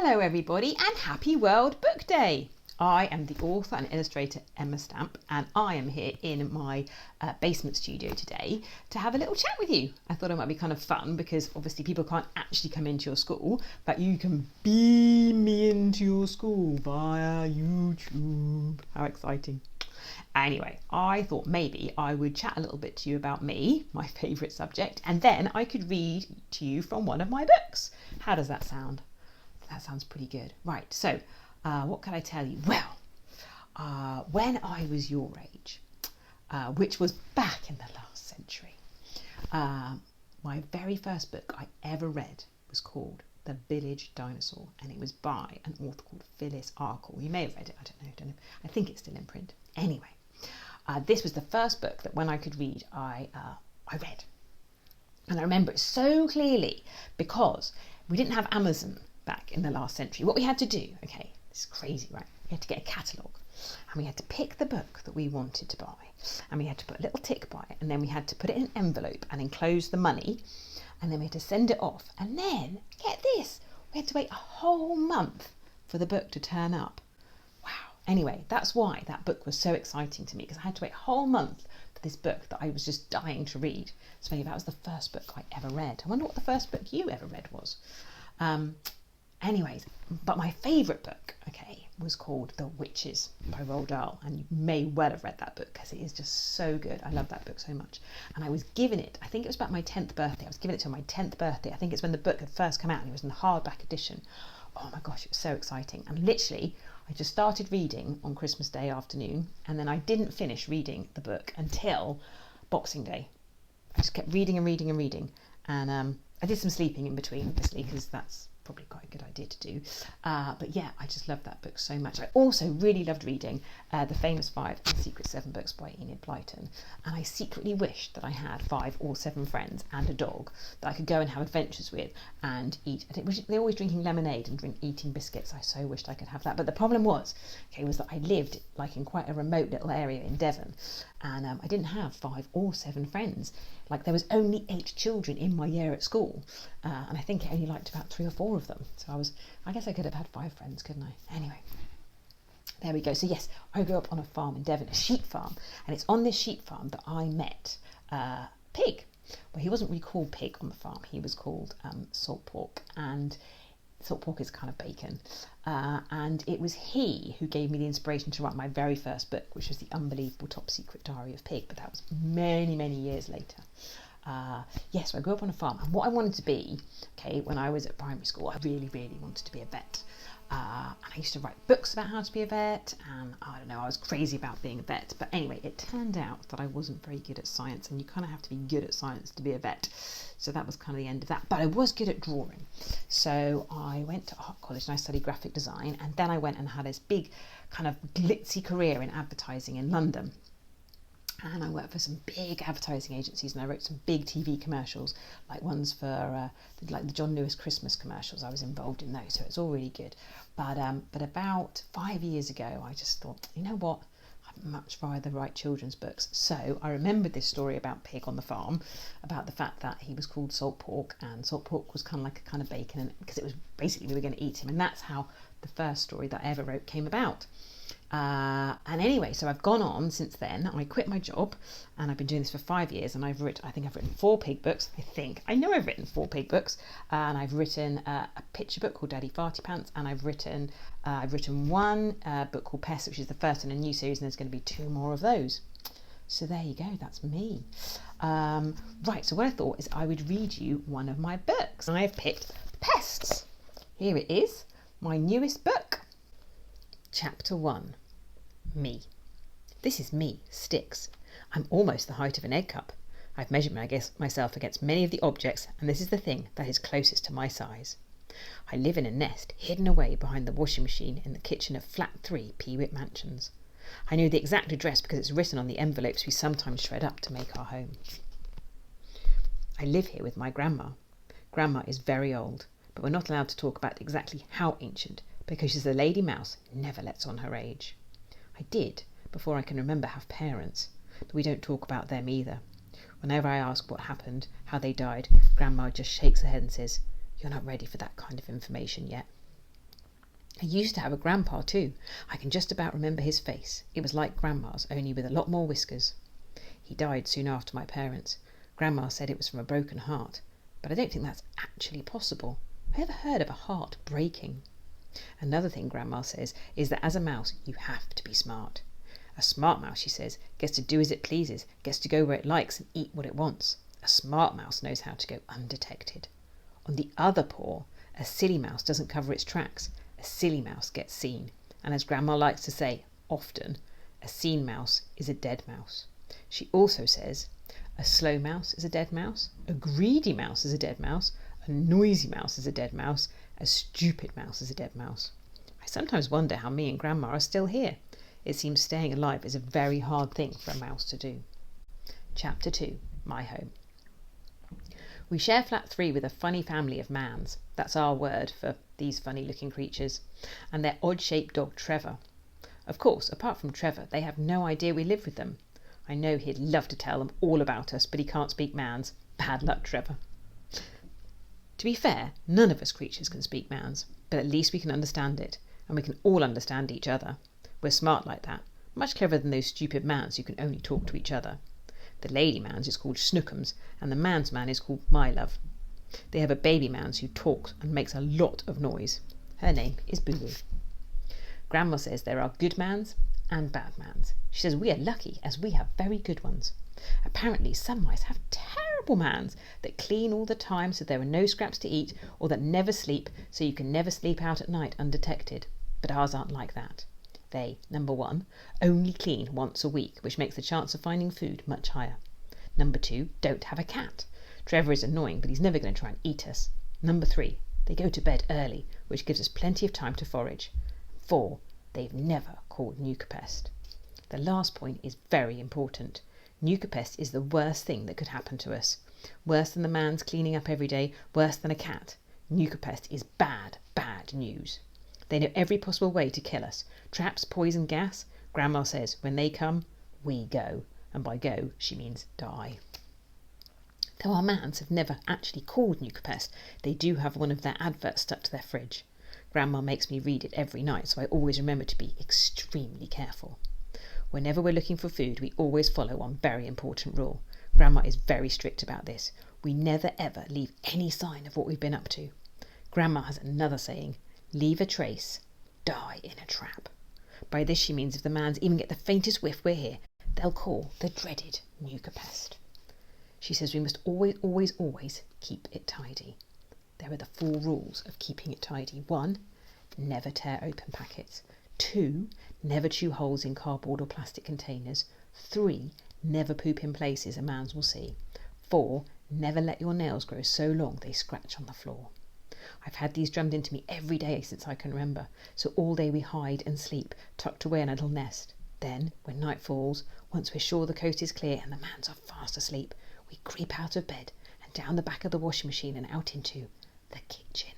Hello everybody and happy World Book Day! I am the author and illustrator Emer and I am here in my basement studio today to have a little chat with you. I thought it might be kind of fun because obviously people can't actually come into your school, but you can beam me into your school via YouTube. How exciting. Anyway, I thought maybe I would chat a little bit to you about me, my favourite subject, and then I could read to you from one of my books. How does that sound? That sounds pretty good. Right, so what can I tell you? Well, when I was your age, which was back in the last century, my very first book I ever read was called The Village Dinosaur, and it was by an author called Fleas. You may have read it, I don't know. I think it's still in print. Anyway, this was the first book that when I could read, I read. And I remember it so clearly because we didn't have Amazon back in the last century. What we had to do, okay, this is crazy, right? We had to get a catalogue and we had to pick the book that we wanted to buy and we had to put a little tick by it and then we had to put it in an envelope and enclose the money and then we had to send it off and then, get this, we had to wait a whole month for the book to turn up. Wow. Anyway, that's why that book was so exciting to me because I had to wait a whole month for this book that I was just dying to read. So maybe that was the first book I ever read. I wonder what the first book you ever read was. Anyways, but my favourite book, okay, was called The Witches by Roald Dahl, and you may well have read that book because it is just so good. I love that book so much. And I was given it, I think it was about my 10th birthday. I was given it to my 10th birthday. I think it's when the book had first come out and it was in the hardback edition. Oh my gosh, it was so exciting. And literally, I just started reading on Christmas Day afternoon, and then I didn't finish reading the book until Boxing Day. I just kept reading and reading and reading. And I did some sleeping in between, obviously, because that's probably quite a good idea to do. But yeah, I just loved that book so much. I also really loved reading The Famous Five and Secret Seven books by Enid Blyton. And I secretly wished that I had 5 or 7 friends and a dog that I could go and have adventures with and eat. They're always drinking lemonade and eating biscuits. I so wished I could have that. But the problem was that I lived like in quite a remote little area in Devon. And I didn't have 5 or 7 friends. Like there was only 8 children in my year at school. And I think I only liked about 3 or 4 of them. So I guess I could have had 5 friends, couldn't I? Anyway, there we go. So yes, I grew up on a farm in Devon, a sheep farm. And it's on this sheep farm that I met Pig. Well, he wasn't really called Pig on the farm. He was called Salt Pork. And salt pork is kind of bacon. And it was he who gave me the inspiration to write my very first book, which was The Unbelievable Top Secret Diary of Pig. But that was many, many years later. Yes, so I grew up on a farm, and what I wanted to be, when I was at primary school, I really, really wanted to be a vet. And I used to write books about how to be a vet, and I don't know, I was crazy about being a vet. But anyway, it turned out that I wasn't very good at science, and you kind of have to be good at science to be a vet. So that was kind of the end of that. But I was good at drawing. So I went to art college and I studied graphic design, and then I went and had this big kind of glitzy career in advertising in London. And I worked for some big advertising agencies and I wrote some big TV commercials, like ones for like the John Lewis Christmas commercials. I was involved in those, so it's all really good. But about 5 years ago, I just thought, you know what? I'd much rather write children's books. So I remembered this story about Pig on the farm, about the fact that he was called Salt Pork, and Salt Pork was kind of like a kind of bacon, and because it was basically we were going to eat him, and that's how the first story that I ever wrote came about. And anyway, so I've gone on since then. I quit my job and I've been doing this for 5 years, and I think I've written 4 pig books. I know I've written 4 pig books, and I've written a picture book called Daddy Farty Pants, and I've written one book called PESTS, which is the first in a new series, and there's going to be 2 more of those. So there you go, that's me. Right, so what I thought is I would read you one of my books. I have picked PESTS. Here it is, my newest book. Chapter 1. Me. This is me, Sticks. I'm almost the height of an egg cup. I've measured myself against many of the objects, and this is the thing that is closest to my size. I live in a nest hidden away behind the washing machine in the kitchen of Flat 3 Peewit Mansions. I know the exact address because it's written on the envelopes we sometimes shred up to make our home. I live here with my grandma. Grandma is very old, but we're not allowed to talk about exactly how ancient, because she's a lady mouse who never lets on her age. I did, before I can remember, have parents, but we don't talk about them either. Whenever I ask what happened, how they died, Grandma just shakes her head and says, "You're not ready for that kind of information yet." I used to have a grandpa too. I can just about remember his face. It was like Grandma's, only with a lot more whiskers. He died soon after my parents. Grandma said it was from a broken heart, but I don't think that's actually possible. I never heard of a heart breaking. Another thing Grandma says is that as a mouse you have to be smart. A smart mouse, she says, gets to do as it pleases, gets to go where it likes and eat what it wants. A smart mouse knows how to go undetected. On the other paw, a silly mouse doesn't cover its tracks. A silly mouse gets seen. And as Grandma likes to say, often, a seen mouse is a dead mouse. She also says, a slow mouse is a dead mouse, a greedy mouse is a dead mouse, a noisy mouse is a dead mouse, a stupid mouse is a dead mouse. I sometimes wonder how me and Grandma are still here. It seems staying alive is a very hard thing for a mouse to do. Chapter 2. My Home. We share flat 3 with a funny family of mans. That's our word for these funny-looking creatures. And their odd-shaped dog, Trevor. Of course, apart from Trevor, they have no idea we live with them. I know he'd love to tell them all about us, but he can't speak mans. Bad luck, Trevor. To be fair, none of us creatures can speak mans, but at least we can understand it, and we can all understand each other. We're smart like that, much cleverer than those stupid mans who can only talk to each other. The lady mans is called Snookums, and the man's man is called My Love. They have a baby mans who talks and makes a lot of noise. Her name is Boo Boo. Grandma says there are good mans and bad mans. She says we are lucky as we have very good ones. Apparently some mice have terrible mans that clean all the time so there are no scraps to eat, or that never sleep so you can never sleep out at night undetected. But ours aren't like that. They, number 1, only clean once a week, which makes the chance of finding food much higher. Number 2, don't have a cat. Trevor is annoying, but he's never going to try and eat us. Number 3, they go to bed early, which gives us plenty of time to forage. 4, they've never caught Pest. The last point is very important. Pest is the worst thing that could happen to us. Worse than the man's cleaning up every day, worse than a cat. Pest is bad, bad news. They know every possible way to kill us. Traps, poison, gas. Grandma says when they come, we go. And by go, she means die. Though our mans have never actually called Pest, they do have one of their adverts stuck to their fridge. Grandma makes me read it every night, so I always remember to be extremely careful. Whenever we're looking for food, we always follow one very important rule. Grandma is very strict about this. We never ever leave any sign of what we've been up to. Grandma has another saying, leave a trace, die in a trap. By this she means if the mans even get the faintest whiff we're here, they'll call the dreaded Pest. She says we must always, always, always keep it tidy. There are the 4 rules of keeping it tidy. 1, never tear open packets. 2, never chew holes in cardboard or plastic containers. 3, never poop in places a man's will see. 4, never let your nails grow so long they scratch on the floor. I've had these drummed into me every day since I can remember, so all day we hide and sleep, tucked away in a little nest. Then, when night falls, once we're sure the coast is clear and the mans are fast asleep, we creep out of bed and down the back of the washing machine and out into the kitchen.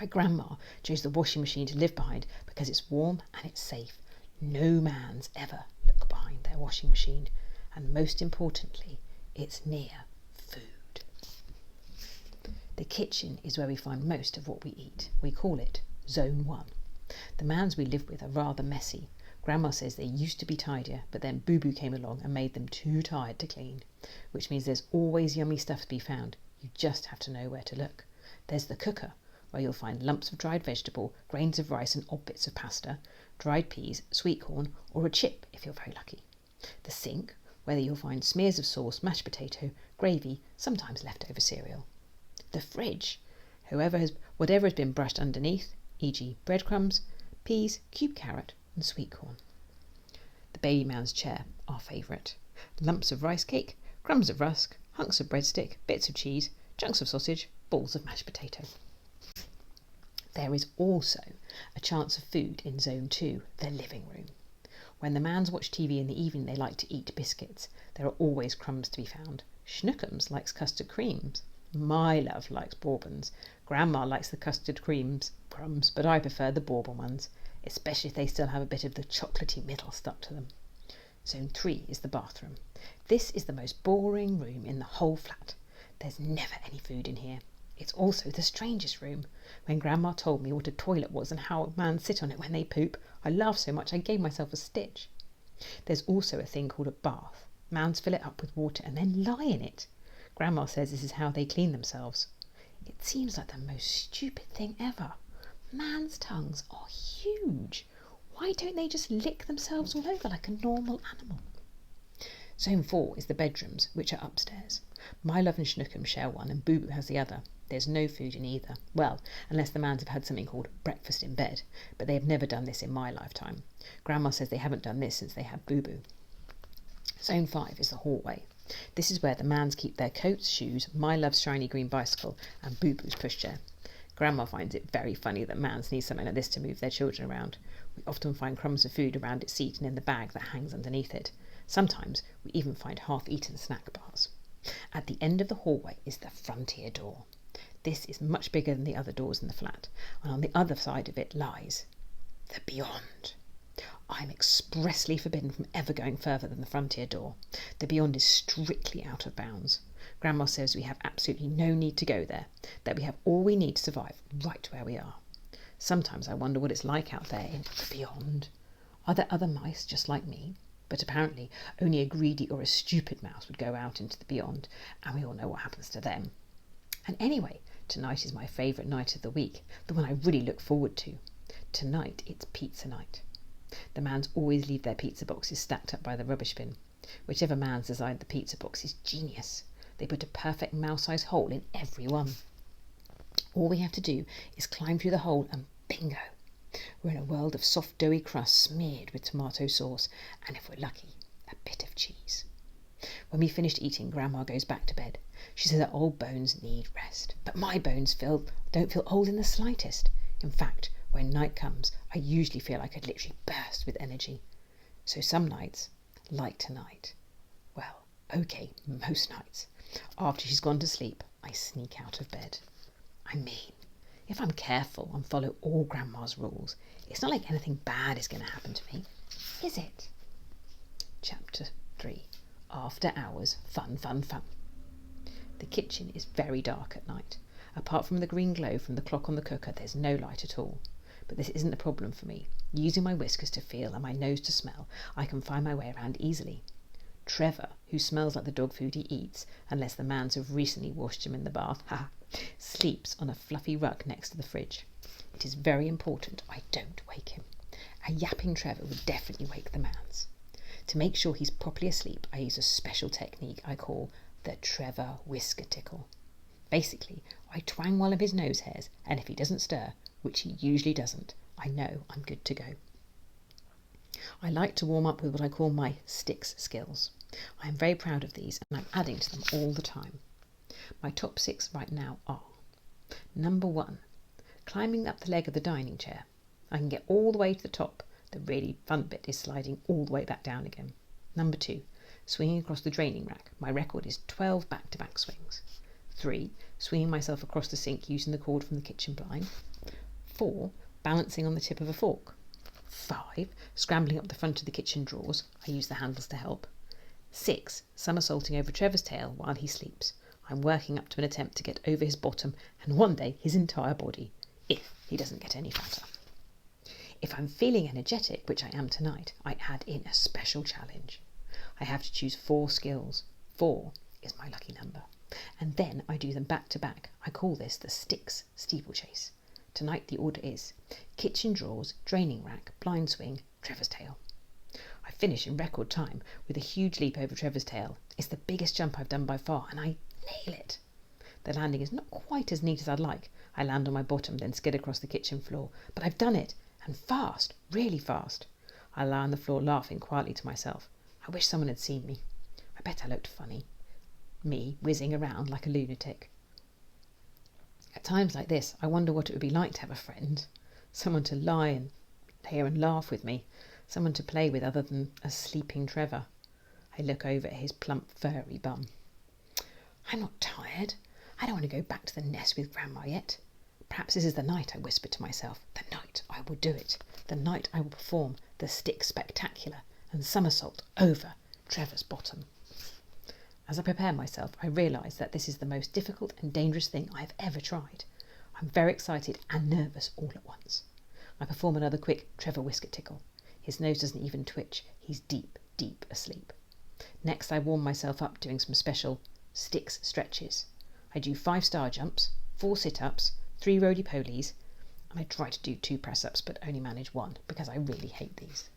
My grandma chose the washing machine to live behind because it's warm and it's safe. No mans ever look behind their washing machine, and most importantly, it's near food. The kitchen is where we find most of what we eat. We call it Zone 1. The mans we live with are rather messy. Grandma says they used to be tidier, but then Boo Boo came along and made them too tired to clean, which means there's always yummy stuff to be found. You just have to know where to look. There's the cooker, where you'll find lumps of dried vegetable, grains of rice and odd bits of pasta, dried peas, sweet corn, or a chip if you're very lucky. The sink, where you'll find smears of sauce, mashed potato, gravy, sometimes leftover cereal. The fridge, whatever has been brushed underneath, e.g. breadcrumbs, peas, cube carrot and sweet corn. The baby man's chair, our favourite. Lumps of rice cake, crumbs of rusk, hunks of breadstick, bits of cheese, chunks of sausage, balls of mashed potato. There is also a chance of food in Zone 2, the living room. When the mans watch TV in the evening, they like to eat biscuits. There are always crumbs to be found. Schnookums likes custard creams. My Love likes bourbons. Grandma likes the custard crumbs, but I prefer the bourbon ones, especially if they still have a bit of the chocolatey middle stuck to them. Zone 3 is the bathroom. This is the most boring room in the whole flat. There's never any food in here. It's also the strangest room. When Grandma told me what a toilet was and how mans sit on it when they poop, I laughed so much I gave myself a stitch. There's also a thing called a bath. Mans fill it up with water and then lie in it. Grandma says this is how they clean themselves. It seems like the most stupid thing ever. Mans' tongues are huge. Why don't they just lick themselves all over like a normal animal? Zone 4 is the bedrooms, which are upstairs. My love and Schnookum share one and Boo Boo has the other. There's no food in either. Well, unless the mans have had something called breakfast in bed, but they have never done this in my lifetime. Grandma says they haven't done this since they had Boo Boo. Zone 5 is the hallway. This is where the mans keep their coats, shoes, my love's shiny green bicycle and Boo Boo's pushchair. Grandma finds it very funny that mans need something like this to move their children around. We often find crumbs of food around its seat and in the bag that hangs underneath it. Sometimes we even find half-eaten snack bars. At the end of the hallway is the frontier door. This is much bigger than the other doors in the flat, and on the other side of it lies the beyond. I'm expressly forbidden from ever going further than the frontier door. The beyond is strictly out of bounds. Grandma says we have absolutely no need to go there, that we have all we need to survive right where we are. Sometimes I wonder what it's like out there in the beyond. Are there other mice just like me? But apparently only a greedy or a stupid mouse would go out into the beyond, and we all know what happens to them. And anyway, tonight is my favourite night of the week, the one I really look forward to. Tonight it's pizza night. The mans always leave their pizza boxes stacked up by the rubbish bin. Whichever man's designed the pizza box is genius. They put a perfect mouse-sized hole in every one. All we have to do is climb through the hole and bingo! We're in a world of soft doughy crust smeared with tomato sauce and, if we're lucky, a bit of cheese. When we finished eating, Grandma goes back to bed. She says her old bones need rest, but my bones don't feel old in the slightest. In fact, when night comes, I usually feel like I'd literally burst with energy. So some nights, like tonight, well, okay, most nights, after she's gone to sleep, I sneak out of bed. I mean, if I'm careful and follow all Grandma's rules, it's not like anything bad is going to happen to me, is it? Chapter 3. After hours, fun, fun, fun. The kitchen is very dark at night. Apart from the green glow from the clock on the cooker, there's no light at all. But this isn't a problem for me. Using my whiskers to feel and my nose to smell, I can find my way around easily. Trevor, who smells like the dog food he eats, unless the mans have recently washed him in the bath, sleeps on a fluffy rug next to the fridge. It is very important I don't wake him. A yapping Trevor would definitely wake the mans. To make sure he's properly asleep, I use a special technique I call the Trevor whisker tickle. Basically, I twang one of his nose hairs, and if he doesn't stir, which he usually doesn't, I know I'm good to go. I like to warm up with what I call my sticks skills. I am very proud of these, and I'm adding to them all the time. My top 6 right now are: Number 1, climbing up the leg of the dining chair. I can get all the way to the top. The really fun bit is sliding all the way back down again. Number 2, swinging across the draining rack. My record is 12 back-to-back swings. 3, swinging myself across the sink using the cord from the kitchen blind. 4, balancing on the tip of a fork. 5, scrambling up the front of the kitchen drawers. I use the handles to help. 6, somersaulting over Trevor's tail while he sleeps. I'm working up to an attempt to get over his bottom and one day his entire body, if he doesn't get any fatter. If I'm feeling energetic, which I am tonight, I add in a special challenge. I have to choose 4 skills. 4 is my lucky number. And then I do them back to back. I call this the sticks steeplechase. Tonight the order is kitchen drawers, draining rack, blind swing, Trevor's tail. I finish in record time with a huge leap over Trevor's tail. It's the biggest jump I've done by far, and I nail it. The landing is not quite as neat as I'd like. I land on my bottom, then skid across the kitchen floor. But I've done it, and fast, really fast. I lie on the floor laughing quietly to myself. I wish someone had seen me. I bet I looked funny. Me whizzing around like a lunatic. At times like this, I wonder what it would be like to have a friend. Someone to lie and hear and laugh with me. Someone to play with other than a sleeping Trevor. I look over at his plump, furry bum. I'm not tired. I don't want to go back to the nest with Grandma yet. Perhaps this is the night, I whisper to myself. The night I will do it. The night I will perform the stick spectacular and somersault over Trevor's bottom. As I prepare myself, I realise that this is the most difficult and dangerous thing I have ever tried. I'm very excited and nervous all at once. I perform another quick Trevor Whisker tickle. His nose doesn't even twitch. He's deep, deep asleep. Next, I warm myself up doing some special sticks stretches. I do 5 star jumps, 4 sit-ups, 3 roly-polies, and I try to do 2 press-ups but only manage 1 because I really hate these.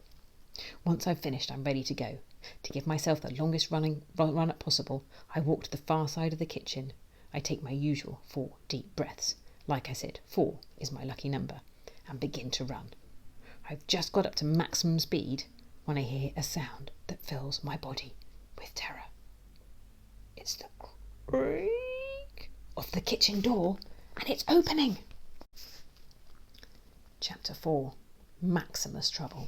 Once I've finished, I'm ready to go. To give myself the longest run-up possible, I walk to the far side of the kitchen. I take my usual 4 deep breaths. Like I said, 4 is my lucky number, and begin to run. I've just got up to maximum speed when I hear a sound that fills my body with terror. It's the creak of the kitchen door, and it's opening. Chapter 4. Maximus Trouble.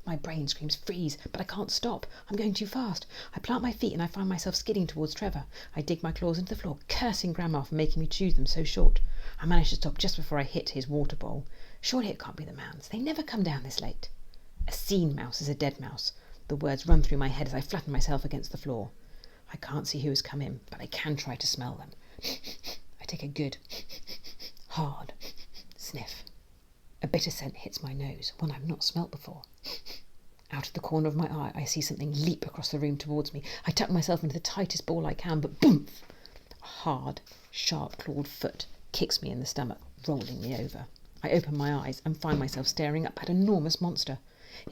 My brain screams freeze, but I can't stop. I'm going too fast. I plant my feet and I find myself skidding towards Trevor. I dig my claws into the floor, cursing Grandma for making me choose them so short. I manage to stop just before I hit his water bowl. Surely it can't be the man's. They never come down this late. A seen mouse is a dead mouse. The words run through my head as I flatten myself against the floor. I can't see who has come in, but I can try to smell them. I take a good, hard sniff. A bitter scent hits my nose, one I've not smelt before. Out of the corner of my eye, I see something leap across the room towards me. I tuck myself into the tightest ball I can, but boom! A hard, sharp-clawed foot kicks me in the stomach, rolling me over. I open my eyes and find myself staring up at an enormous monster.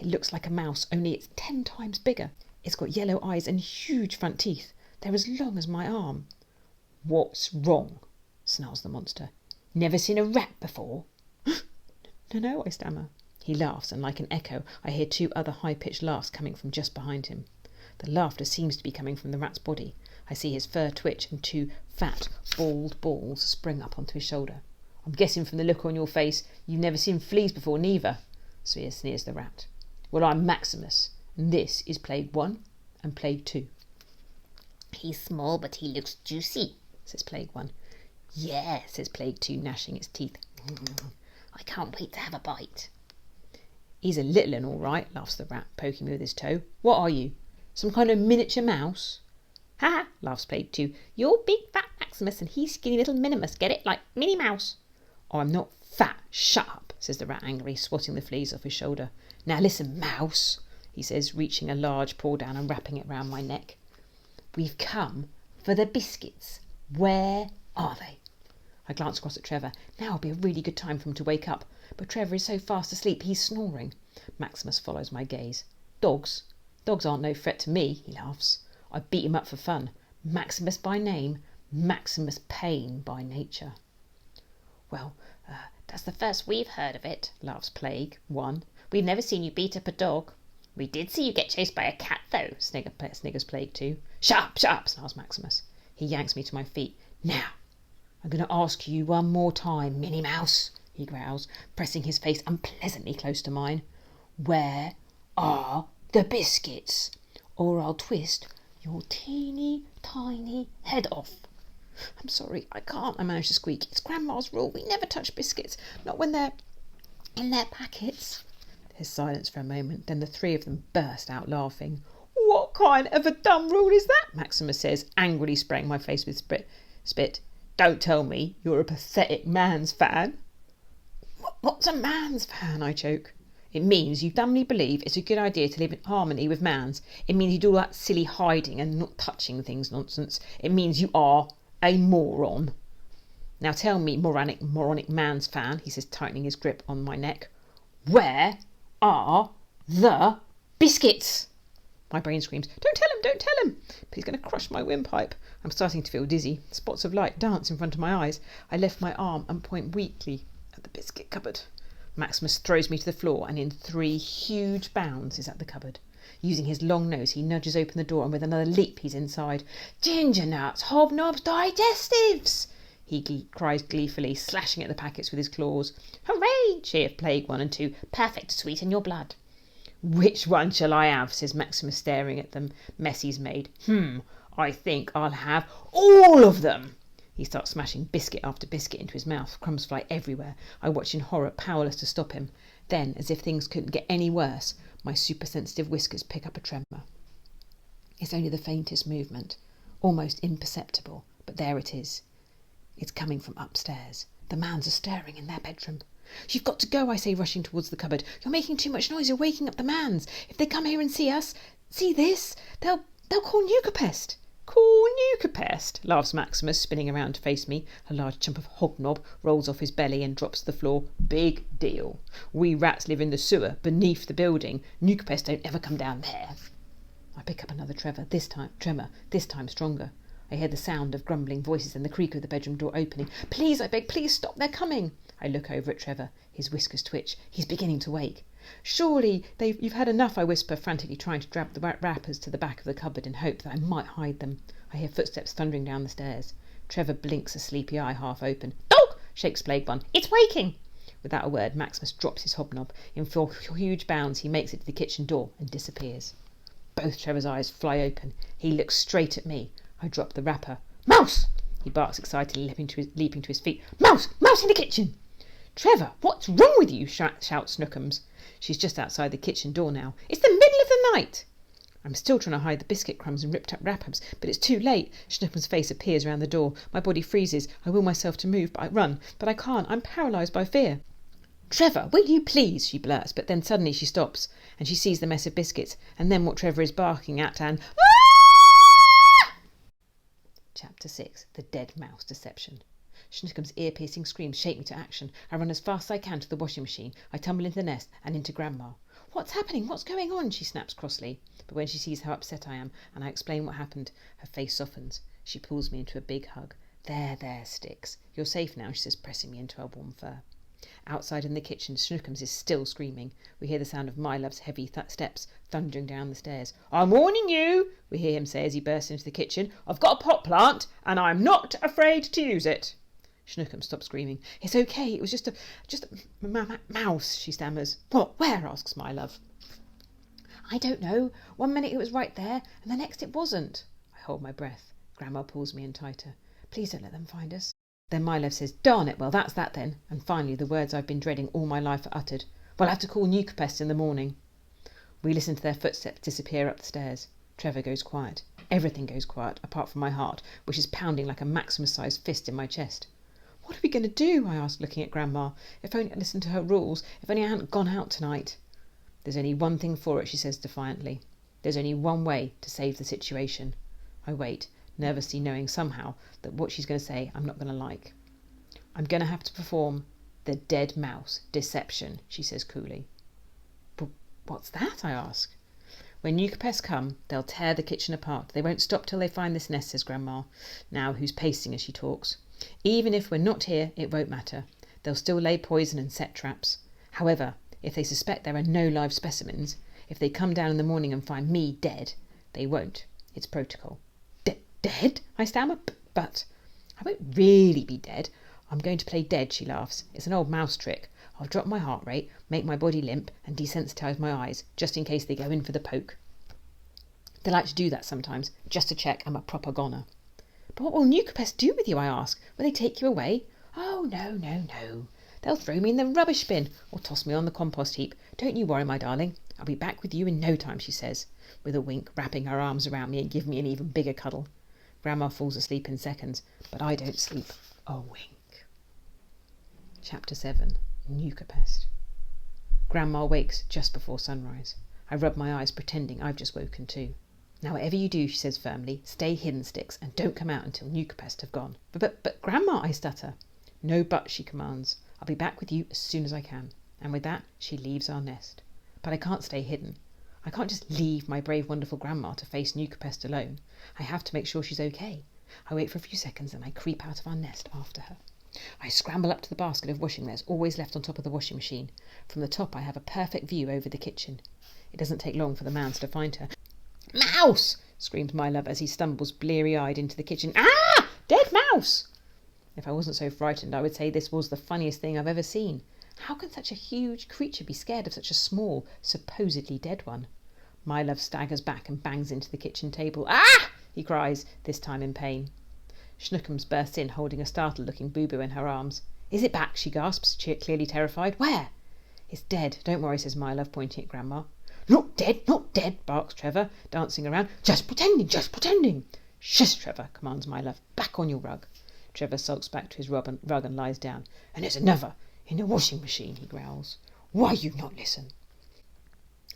It looks like a mouse, only it's 10 times bigger. It's got yellow eyes and huge front teeth. They're as long as my arm. "What's wrong?" snarls the monster. "Never seen a rat before?" No, I stammer. He laughs, and like an echo, I hear 2 other high-pitched laughs coming from just behind him. The laughter seems to be coming from the rat's body. I see his fur twitch and 2 fat, bald balls spring up onto his shoulder. "I'm guessing from the look on your face you've never seen fleas before neither," sneers the rat. "Well, I'm Maximus, and this is Plague 1 and Plague 2. "He's small, but he looks juicy," says Plague 1. "Yeah," says Plague 2, gnashing its teeth. "I can't wait to have a bite." "He's a little un, all right," laughs the rat, poking me with his toe. "What are you? Some kind of miniature mouse?" "Ha!" laughs Plague 2. "You're big fat Maximus, and he's skinny little Minimus. Get it? Like Minnie Mouse." "Oh, I'm not fat. Shut up," says the rat angrily, swatting the fleas off his shoulder. "Now listen, mouse," he says, reaching a large paw down and wrapping it round my neck. "We've come for the biscuits. Where are they?" I glance across at Trevor. Now would be a really good time for him to wake up, but Trevor is so fast asleep he's snoring. Maximus follows my gaze. Dogs aren't no threat to me," he laughs. "I beat him up for fun. Maximus by name, Maximus Pain by nature." "Well, that's the first we've heard of it," laughs Plague 1. "We've never seen you beat up a dog." "We did see you get chased by a cat, though," sniggers Plague 2. Shut up, snarls Maximus. He yanks me to my feet. "Now, I'm going to ask you one more time, Minnie Mouse," he growls, pressing his face unpleasantly close to mine. "Where are the biscuits? Or I'll twist your teeny tiny head off." "I'm sorry, I can't," I managed to squeak. "It's Grandma's rule. We never touch biscuits, not when they're in their packets." There's silence for a moment, then the 3 of them burst out laughing. "What kind of a dumb rule is that?" Maximus says, angrily spraying my face with spit. "Don't tell me you're a pathetic man's fan." What's a man's fan?" I choke. "It means you dumbly believe it's a good idea to live in harmony with man's. It means you do all that silly hiding and not touching things nonsense. It means you are a moron." "Now tell me, moronic man's fan," he says, tightening his grip on my neck. "Where are the biscuits?" My brain screams, don't tell him, but he's going to crush my windpipe. I'm starting to feel dizzy. Spots of light dance in front of my eyes. I lift my arm and point weakly at the biscuit cupboard. Maximus throws me to the floor and in 3 huge bounds is at the cupboard. Using his long nose, he nudges open the door and with another leap he's inside. "Ginger nuts, hobnobs, digestives!" he cries gleefully, slashing at the packets with his claws. "Hooray!" cheer Plague 1 and 2. "Perfect to sweeten your blood." "Which one shall I have?" says Maximus, staring at the mess he's made. I think I'll have all of them." He starts smashing biscuit after biscuit into his mouth. Crumbs fly everywhere. I watch in horror, powerless to stop him. Then, as if things couldn't get any worse, my super-sensitive whiskers pick up a tremor. It's only the faintest movement. almost imperceptible, but there it is. It's coming from upstairs. The mans are stirring in their bedroom. You've got to go, I say, rushing towards the cupboard. You're making too much noise. You're waking up the mans. If they come here and see us, see this, they'll call Nucapest. Call Nucapest, laughs Maximus, spinning around to face me. A large chunk of hobnob rolls off his belly and drops to the floor. Big deal. We rats live in the sewer beneath the building. Nucapest don't ever come down there. I pick up another tremor, this time stronger. I hear the sound of grumbling voices and the creak of the bedroom door opening. Please, I beg, please stop, they're coming. I look over at Trevor. His whiskers twitch. He's beginning to wake. Surely you've had enough, I whisper, frantically trying to grab the wrappers to the back of the cupboard in hope that I might hide them. I hear footsteps thundering down the stairs. Trevor blinks, a sleepy eye half open. Dog! Shakes Plague Bun. It's waking! Without a word, Maximus drops his hobnob. In 4 huge bounds, he makes it to the kitchen door and disappears. Both Trevor's eyes fly open. He looks straight at me. I drop the wrapper. Mouse! He barks excitedly, leaping to his feet. Mouse! Mouse in the kitchen! Trevor, what's wrong with you? Shouts Snookums. She's just outside the kitchen door now. It's the middle of the night! I'm still trying to hide the biscuit crumbs and ripped up wrappers, but it's too late. Snookums' face appears around the door. My body freezes. I will myself to move, but I run. But I can't. I'm paralysed by fear. Trevor, will you please? She blurts, but then suddenly she stops, and she sees the mess of biscuits, and then what Trevor is barking at, and... Ah! Chapter 6. The Dead Mouse Deception. Snookums' ear-piercing screams shake me to action. I run as fast as I can to the washing machine. I tumble into the nest and into Grandma. What's happening? What's going on? She snaps crossly. But when she sees how upset I am, and I explain what happened, her face softens. She pulls me into a big hug. There, Sticks. You're safe now, she says, pressing me into her warm fur. Outside in the kitchen, Snookums is still screaming. We hear the sound of My Love's heavy steps thundering down the stairs. I'm warning you, we hear him say as he bursts into the kitchen. I've got a pot plant, and I'm not afraid to use it. Snookums stops screaming. It's okay, it was just a mouse, she stammers. What? Where? Asks My Love. I don't know. 1 minute it was right there, and the next it wasn't. I hold my breath. Grandma pulls me in tighter. Please don't let them find us. Then My Love says, darn it, well that's that then. And finally the words I've been dreading all my life are uttered. We'll have to call Nucapest in the morning. We listen to their footsteps disappear up the stairs. Trevor goes quiet. Everything goes quiet, apart from my heart, which is pounding like a Maximus-sized fist in my chest. What are we going to do? I asked, looking at Grandma. If only I listened to her rules. If only I hadn't gone out tonight. There's only one thing for it, she says defiantly. There's only one way to save the situation. I wait, nervously knowing somehow that what she's going to say I'm not going to like. I'm going to have to perform the dead mouse deception, she says coolly. But what's that? I ask. When Nucapest come, they'll tear the kitchen apart. They won't stop till they find this nest, says Grandma, now who's pacing as she talks. Even if we're not here, it won't matter. They'll still lay poison and set traps. However, if they suspect there are no live specimens, if they come down in the morning and find me dead, they won't. It's protocol. Dead? I stammer. But I won't really be dead. I'm going to play dead, she laughs. It's an old mouse trick. I'll drop my heart rate, make my body limp, and desensitise my eyes, just in case they go in for the poke. They like to do that sometimes, just to check I'm a proper goner. But what will Nucapest do with you, I ask? Will they take you away? Oh, no. They'll throw me in the rubbish bin, or toss me on the compost heap. Don't you worry, my darling. I'll be back with you in no time, she says, with a wink, wrapping her arms around me and giving me an even bigger cuddle. Grandma falls asleep in seconds, but I don't sleep a wink. Chapter 7. Nucapest. Grandma wakes just before sunrise. I rub my eyes, pretending I've just woken too. Now, whatever you do, she says firmly, stay hidden, Sticks, and don't come out until Nucapest have gone. But Grandma, I stutter. No but, she commands. I'll be back with you as soon as I can. And with that, she leaves our nest. But I can't stay hidden. I can't just leave my brave, wonderful Grandma to face Nucapest alone. I have to make sure she's okay. I wait for a few seconds and I creep out of our nest after her. I scramble up to the basket of washing that's always left on top of the washing machine. From the top I have a perfect view over the kitchen. It doesn't take long for the mans to find her. Mouse! Screams My Love as he stumbles bleary-eyed into the kitchen. Ah! Dead mouse! If I wasn't so frightened, I would say this was the funniest thing I've ever seen. How can such a huge creature be scared of such a small, supposedly dead one? My Love staggers back and bangs into the kitchen table. Ah! He cries, this time in pain. Snookums bursts in, holding a startled-looking boo-boo in her arms. Is it back? She gasps, clearly terrified. Where? It's dead. Don't worry, says My Love, pointing at Grandma. Not dead, barks Trevor, dancing around. Just pretending. Shush, Trevor, commands my love. Back on your rug. Trevor sulks back to his rug and lies down. And there's another in the washing machine, he growls. Why you not listen?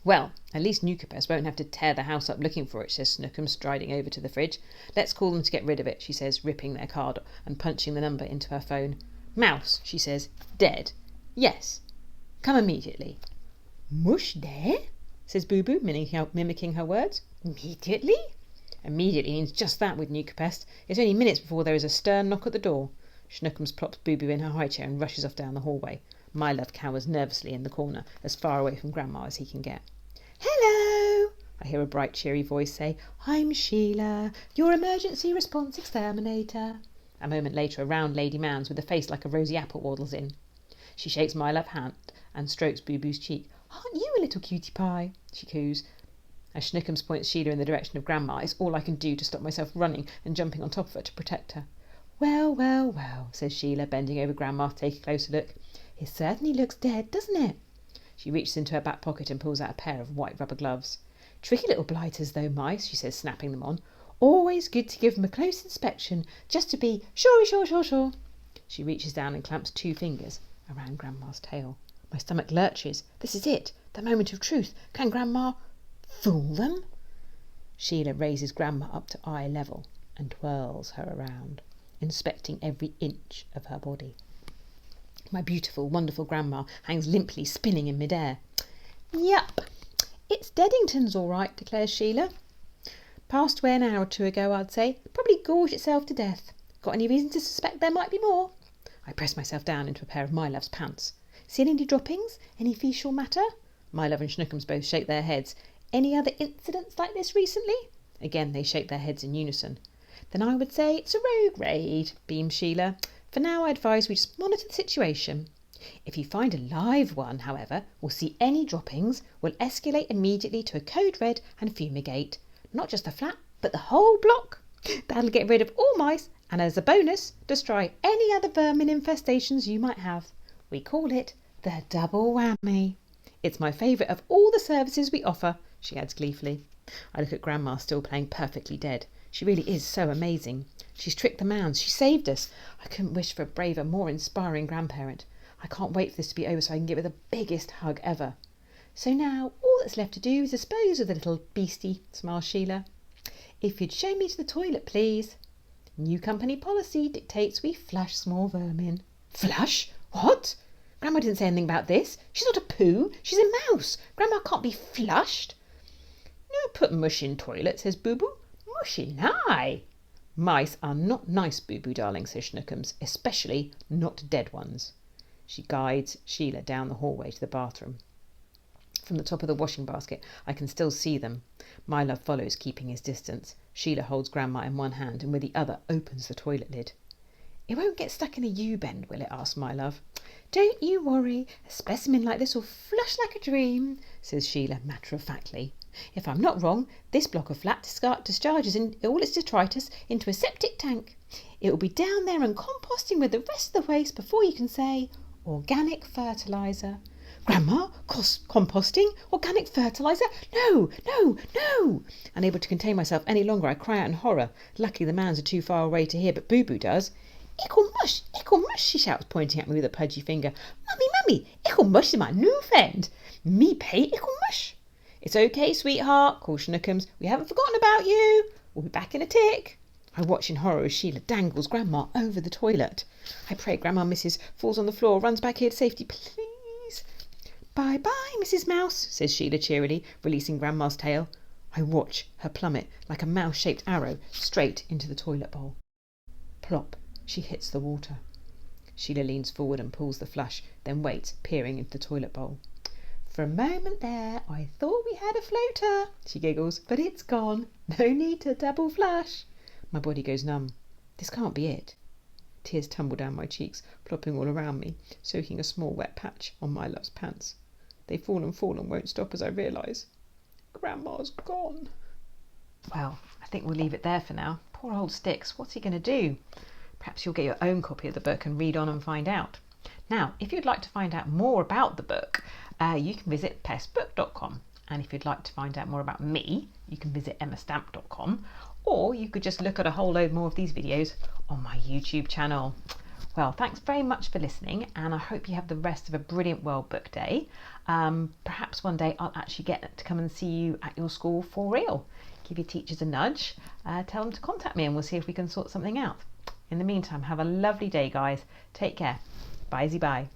Well, at least Nucapes won't have to tear the house up looking for it, says Snookum, striding over to the fridge. Let's call them to get rid of it, she says, ripping their card and punching the number into her phone. Mouse, she says. Dead. Yes. Come immediately. Mush there? Says Boo Boo, mimicking her words. Immediately? Immediately means just that with Nucapes. It's only minutes before there is a stern knock at the door. Schnookums plops Boo Boo in her high chair and rushes off down the hallway. My love cowers nervously in the corner, as far away from Grandma as he can get. Hello, I hear a bright, cheery voice say. I'm Sheila, your emergency response exterminator. A moment later, a round lady mounds with a face like a rosy apple waddles in. She shakes my love hand and strokes Boo Boo's cheek. Aren't you a little cutie pie? She coos. As Schnookums points Sheila in the direction of Grandma, it's all I can do to stop myself running and jumping on top of her to protect her. Well, well, well, says Sheila, bending over Grandma to take a closer look. It certainly looks dead, doesn't it? She reaches into her back pocket and pulls out a pair of white rubber gloves. Tricky little blighters, though, mice, she says, snapping them on. Always good to give them a close inspection, just to be sure. She reaches down and clamps 2 fingers around Grandma's tail. My stomach lurches. This is it, the moment of truth. Can Grandma fool them? Sheila raises Grandma up to eye level and twirls her around, inspecting every inch of her body. My beautiful, wonderful Grandma hangs limply spinning in midair. Yup, it's Deddington's all right, declares Sheila. Passed away an hour or 2 ago, I'd say. Probably gorged itself to death. Got any reason to suspect there might be more? I press myself down into a pair of My Love's pants. Seen any droppings? Any faecal matter? My Love and Schnookums both shake their heads. Any other incidents like this recently? Again they shake their heads in unison. Then I would say it's a rogue raid, beams Sheila. For now I advise we just monitor the situation. If you find a live one, however, or see any droppings, we'll escalate immediately to a code red and fumigate. Not just the flat, but the whole block. That'll get rid of all mice, and as a bonus, destroy any other vermin infestations you might have. We call it the double whammy. It's my favourite of all the services we offer, she adds gleefully. I look at Grandma still playing perfectly dead. She really is so amazing. She's tricked the mounds. She saved us. I couldn't wish for a braver, more inspiring grandparent. I can't wait for this to be over so I can give her the biggest hug ever. So now all that's left to do is dispose of the little beastie, smiles Sheila. If you'd show me to the toilet, please. New company policy dictates we flush small vermin. Flush? What? Grandma didn't say anything about this. She's not a poo. She's a mouse. Grandma can't be flushed. No, put mush in toilet, says Boo Boo. Mush in eye. Mice are not nice, Boo Boo darling, says Schnookums, especially not dead ones. She guides Sheila down the hallway to the bathroom. From the top of the washing basket, I can still see them. My Love follows, keeping his distance. Sheila holds Grandma in one hand and with the other opens the toilet lid. It won't get stuck in a U-bend, will it? Asks My Love. Don't you worry. A specimen like this will flush like a dream, says Sheila matter-of-factly. If I'm not wrong, this block of flat discharges all its detritus into a septic tank. It will be down there and composting with the rest of the waste before you can say organic fertiliser. Grandma, composting? Organic fertiliser? No! Unable to contain myself any longer, I cry out in horror. Luckily the mounds are too far away to hear, but Boo Boo does. Ickle mush, she shouts, pointing at me with a pudgy finger. Mummy, ickle mush is my new friend. Me pay ickle mush. It's okay, sweetheart, calls Schnookums. We haven't forgotten about you. We'll be back in a tick. I watch in horror as Sheila dangles Grandma over the toilet. I pray Grandma Mrs. falls on the floor, runs back here to safety, please. Bye-bye, Mrs. Mouse, says Sheila cheerily, releasing Grandma's tail. I watch her plummet like a mouse-shaped arrow straight into the toilet bowl. Plop, she hits the water. Sheila leans forward and pulls the flush, then waits, peering into the toilet bowl. For a moment there, I thought we had a floater, she giggles, but it's gone. No need to double flush. My body goes numb. This can't be it. Tears tumble down my cheeks, plopping all around me, soaking a small wet patch on My Love's pants. They fall and won't stop as I realise. Grandma's gone. Well, I think we'll leave it there for now. Poor old Sticks, what's he going to do? Perhaps you'll get your own copy of the book and read on and find out. Now, if you'd like to find out more about the book, you can visit pestbook.com. And if you'd like to find out more about me, you can visit emmastamp.com. or you could just look at a whole load more of these videos on my YouTube channel. Well, thanks very much for listening, and I hope you have the rest of a brilliant World Book Day. Perhaps one day I'll actually get to come and see you at your school for real. Give your teachers a nudge, tell them to contact me, and we'll see if we can sort something out. In the meantime, have a lovely day, guys. Take care. Bye-bye.